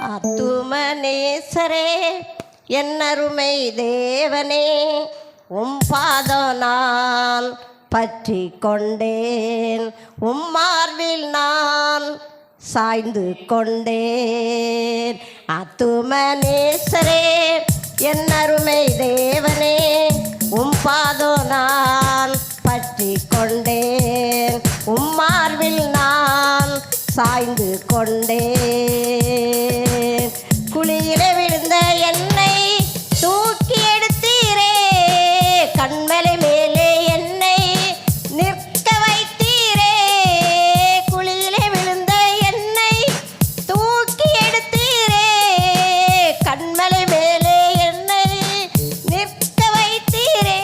ஆத்துமனேசரே என்னருமை தேவனே உம் பாதம் நான் பற்றி கொண்டேன், உம் மார்பில் நான் சாய்ந்து கொண்டேன். ஆத்துமனேசரே என்னருமை தேவனே உம் பாதம் நான் பற்றி கொண்டேன், உம் மார்பில் நான் சாய்ந்து கொண்டேன். குழியிலே விழுந்த என்னை தூக்கி எடுத்தீரே, கண்மலை மேலே என்னை நிற்க வைத்தீரே. குழியிலே விழுந்த என்னை தூக்கி எடுத்தீரே, கண்மலை மேலே என்னை நிற்க வைத்தீரே.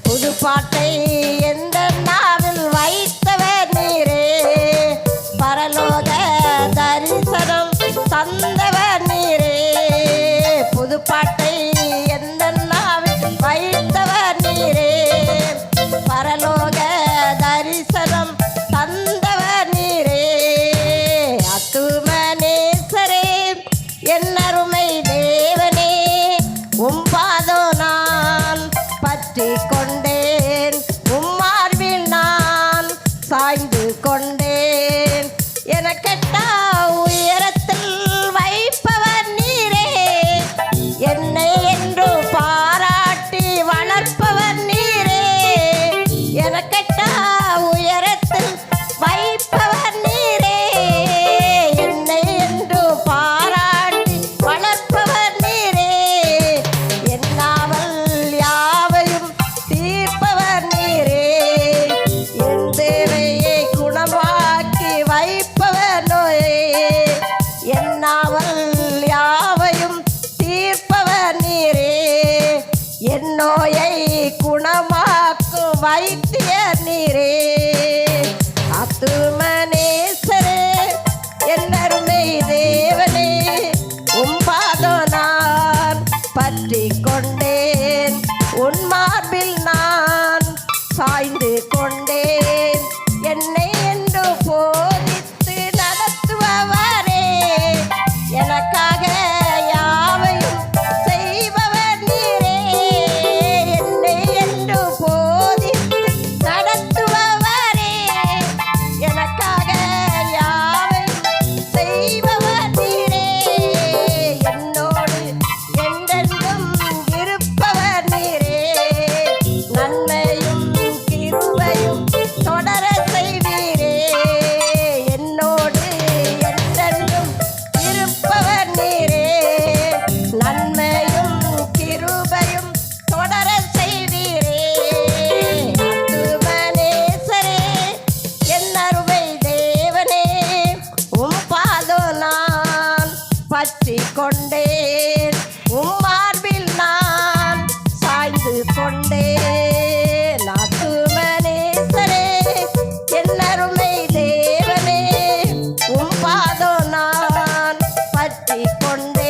புது பாட்டை எந்த நாவில் வைத்தவர் நீரே, பரலோக தரிசனம் தந்தவர் நீரே. புது பாட்டை எந்த நாவில் வைத்தவர் நீரே, பரலோக தரிசனம் தந்தவர் நீரே. ஆத்துமனேசரே என்னருமை தேவனே உம் பாதம் நான் பற்றி கொண்டேன், உம் மார்பில் நான் சாய்ந்து கொண்டேன். எனக்கெட்டா உயரத்தில் வைப்பவர் நீரே, என்னை என்று பாராட்டி வளர்ப்பவர் நீரே. எனக்கெட்டா உயரத்தில் வைப்பவர் நீரே, என்னை என்று பாராட்டி வளர்ப்பவர் நீரே. என்னாமல் யாவையும் தீர்ப்பவர் நீரே, என் தேவையை குணமாக்கி வைப்பவர் நோயே. என்னாமல் யாவையும் தீர்ப்பவர் நீரே, என் நோயை குணமாக்கும் வைத்தியர் நீரே. ஆத்துமனேசரே என்னருமை தேவனே உம் பாதம் நான் பற்றி கொண்டேன், உன் மார்பில் நான் சாய்ந்து கொண்டேன். என்னை என்று போதித்து நடத்துபவரே, எனக்காக யாவையும் செய்பவர் நீரே. என்னை என்று போதித்து நடத்துபவரே, எனக்காக யாவையும் செய்பவர் நீரே. என்னோடு என்றென்றும் இருப்பவர் நீரே, நன்மையும் கிருபையும் தொடர செய்வீரே. என்னோடு என்றென்றும் இருப்பவர் நீரே, நன்மையும் கிருபையும் தொடர செய்வீரே. ஆத்துமனேசரே என்னருமை தேவனே உம் பாதம் நான் பற்றி கொண்டேன், உம் மார்பில் நான் சாய்ந்து கொண்டேன். ஆத்துமனேசரே என்னருமை தேவனே உம் பாதம் நான் பற்றி கொண்டேன்,